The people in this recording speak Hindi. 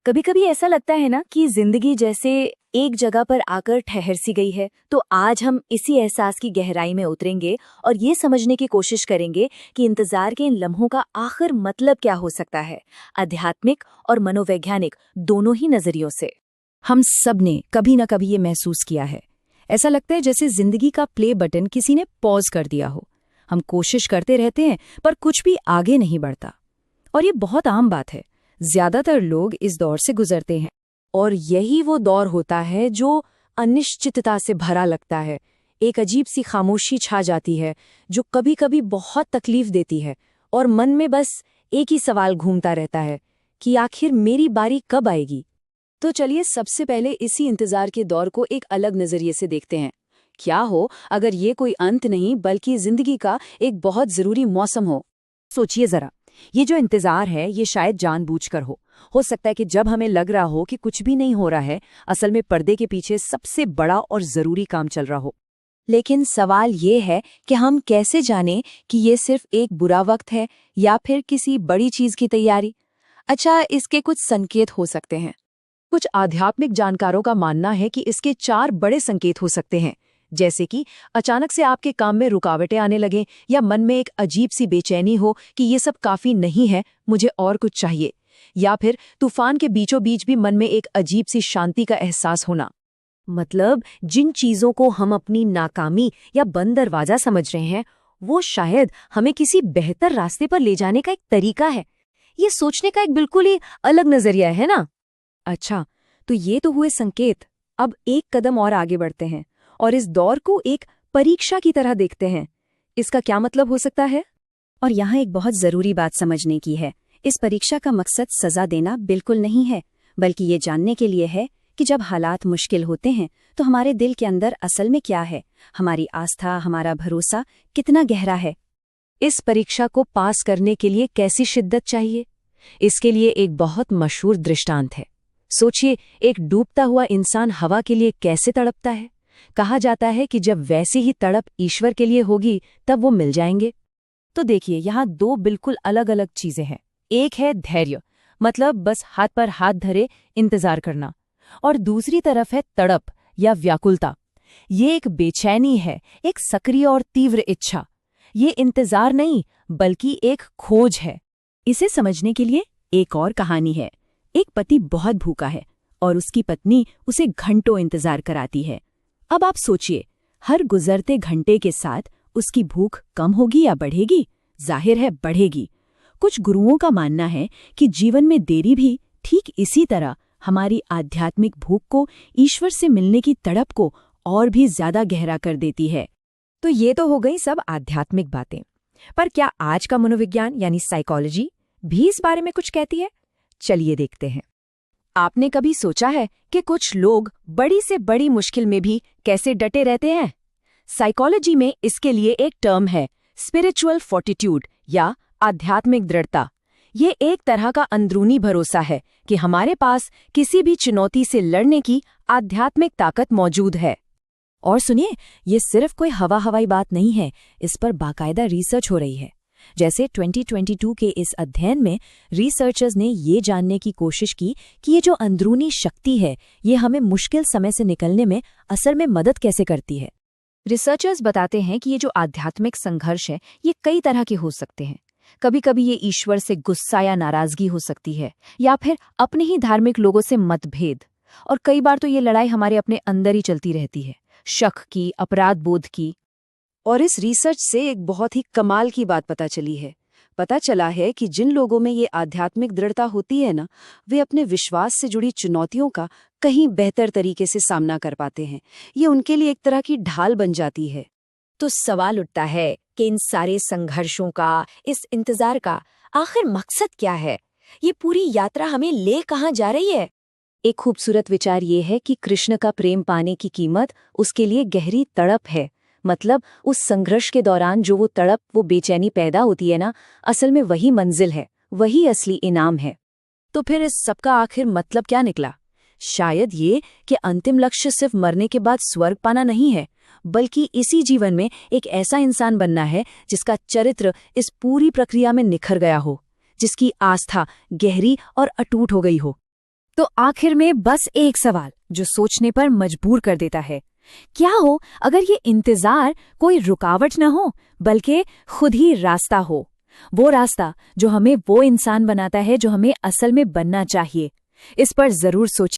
कभी कभी ऐसा लगता है ना कि जिंदगी जैसे एक जगह पर आकर ठहर सी गई है। तो आज हम इसी एहसास की गहराई में उतरेंगे और ये समझने की कोशिश करेंगे कि इंतजार के इन लम्हों का आखिर मतलब क्या हो सकता है, आध्यात्मिक और मनोवैज्ञानिक दोनों ही नजरियों से। हम सब ने कभी न कभी ये महसूस किया है। ऐसा लगता है जैसे जिंदगी का प्ले बटन किसी ने पॉज कर दिया हो। हम कोशिश करते रहते हैं पर कुछ भी आगे नहीं बढ़ता। और ये बहुत आम बात है, ज्यादातर लोग इस दौर से गुजरते हैं। और यही वो दौर होता है जो अनिश्चितता से भरा लगता है। एक अजीब सी खामोशी छा जाती है जो कभी कभी बहुत तकलीफ देती है, और मन में बस एक ही सवाल घूमता रहता है कि आखिर मेरी बारी कब आएगी। तो चलिए सबसे पहले इसी इंतजार के दौर को एक अलग नजरिए से देखते हैं। क्या हो अगर ये कोई अंत नहीं बल्कि जिंदगी का एक बहुत जरूरी मौसम हो। सोचिए जरा, ये जो इंतजार है ये शायद जानबूझकर हो सकता है कि जब हमें लग रहा हो कि कुछ भी नहीं हो रहा है, असल में पर्दे के पीछे सबसे बड़ा और जरूरी काम चल रहा हो। लेकिन सवाल ये है कि हम कैसे जानें कि ये सिर्फ एक बुरा वक्त है या फिर किसी बड़ी चीज की तैयारी। अच्छा, इसके कुछ संकेत हो सकते हैं। कुछ आध्यात्मिक जानकारों का मानना है कि इसके 4 बड़े संकेत हो सकते हैं, जैसे कि अचानक से आपके काम में रुकावटें आने लगें, या मन में एक अजीब सी बेचैनी हो कि ये सब काफी नहीं है, मुझे और कुछ चाहिए, या फिर तूफान के बीचों बीच भी मन में एक अजीब सी शांति का एहसास होना। मतलब जिन चीजों को हम अपनी नाकामी या बंद दरवाजा समझ रहे हैं, वो शायद हमें किसी बेहतर रास्ते पर ले जाने का एक तरीका है। ये सोचने का एक बिल्कुल ही अलग नजरिया है ना। अच्छा, तो ये तो हुए संकेत। अब एक कदम और आगे बढ़ते हैं और इस दौर को एक परीक्षा की तरह देखते हैं। इसका क्या मतलब हो सकता है? और यहाँ एक बहुत जरूरी बात समझने की है। इस परीक्षा का मकसद सजा देना बिल्कुल नहीं है, बल्कि ये जानने के लिए है कि जब हालात मुश्किल होते हैं तो हमारे दिल के अंदर असल में क्या है, हमारी आस्था, हमारा भरोसा कितना गहरा है। इस परीक्षा को पास करने के लिए कैसी शिद्दत चाहिए? इसके लिए एक बहुत मशहूर दृष्टांत है। सोचिए, एक डूबता हुआ इंसान हवा के लिए कैसे तड़पता है। कहा जाता है कि जब वैसी ही तड़प ईश्वर के लिए होगी तब वो मिल जाएंगे। तो देखिए, यहाँ 2 बिल्कुल अलग अलग चीजें हैं। एक है धैर्य, मतलब बस हाथ पर हाथ धरे इंतजार करना, और दूसरी तरफ है तड़प या व्याकुलता। ये एक बेचैनी है, एक सक्रिय और तीव्र इच्छा। ये इंतजार नहीं बल्कि एक खोज है। इसे समझने के लिए एक और कहानी है। एक पति बहुत भूखा है और उसकी पत्नी उसे घंटों इंतजार कराती है। अब आप सोचिए, हर गुजरते घंटे के साथ उसकी भूख कम होगी या बढ़ेगी? जाहिर है बढ़ेगी। कुछ गुरुओं का मानना है कि जीवन में देरी भी ठीक इसी तरह हमारी आध्यात्मिक भूख को, ईश्वर से मिलने की तड़प को और भी ज्यादा गहरा कर देती है। तो ये तो हो गई सब आध्यात्मिक बातें, पर क्या आज का मनोविज्ञान यानी साइकोलॉजी भी इस बारे में कुछ कहती है? चलिए देखते हैं। आपने कभी सोचा है कि कुछ लोग बड़ी से बड़ी मुश्किल में भी कैसे डटे रहते हैं? साइकोलॉजी में इसके लिए एक टर्म है, स्पिरिचुअल फोर्टिट्यूड या आध्यात्मिक दृढ़ता। ये एक तरह का अंदरूनी भरोसा है कि हमारे पास किसी भी चुनौती से लड़ने की आध्यात्मिक ताकत मौजूद है। और सुनिए, ये सिर्फ कोई हवाई बात नहीं है, इस पर बाकायदा रिसर्च हो रही है। जैसे 2022 के इस अध्ययन में रिसर्चर्स ने ये जानने की कोशिश की कि ये जो अंदरूनी शक्ति है, ये हमें मुश्किल समय से निकलने में असल में मदद कैसे करती है। रिसर्चर्स बताते हैं कि ये जो आध्यात्मिक संघर्ष है, ये कई तरह के हो सकते हैं। कभी कभी ये ईश्वर से गुस्सा या नाराजगी हो सकती है, या फिर अपने ही धार्मिक लोगों से मतभेद। और कई बार तो ये लड़ाई हमारे अपने अंदर ही चलती रहती है, शक की, अपराध बोध की। और इस रिसर्च से एक बहुत ही कमाल की बात पता चली है। पता चला है कि जिन लोगों में ये आध्यात्मिक दृढ़ता होती है ना, वे अपने विश्वास से जुड़ी चुनौतियों का कहीं बेहतर तरीके से सामना कर पाते हैं। ये उनके लिए एक तरह की ढाल बन जाती है। तो सवाल उठता है कि इन सारे संघर्षों का, इस इंतजार का आखिर मकसद क्या है? ये पूरी यात्रा हमें ले कहाँ जा रही है? एक खूबसूरत विचार ये है कि कृष्ण का प्रेम पाने की कीमत उसके लिए गहरी तड़प है। मतलब उस संघर्ष के दौरान जो वो तड़प, वो बेचैनी पैदा होती है ना, असल में वही मंजिल है, वही असली इनाम है। तो फिर इस सबका आखिर मतलब क्या निकला? शायद ये कि अंतिम लक्ष्य सिर्फ मरने के बाद स्वर्ग पाना नहीं है, बल्कि इसी जीवन में एक ऐसा इंसान बनना है जिसका चरित्र इस पूरी प्रक्रिया में निखर गया हो, जिसकी आस्था गहरी और अटूट हो गई हो। तो आखिर में बस एक सवाल जो सोचने पर मजबूर कर देता है, क्या हो अगर ये इंतजार कोई रुकावट न हो बल्कि खुद ही रास्ता हो, वो रास्ता जो हमें वो इंसान बनाता है जो हमें असल में बनना चाहिए। इस पर जरूर सोचिए।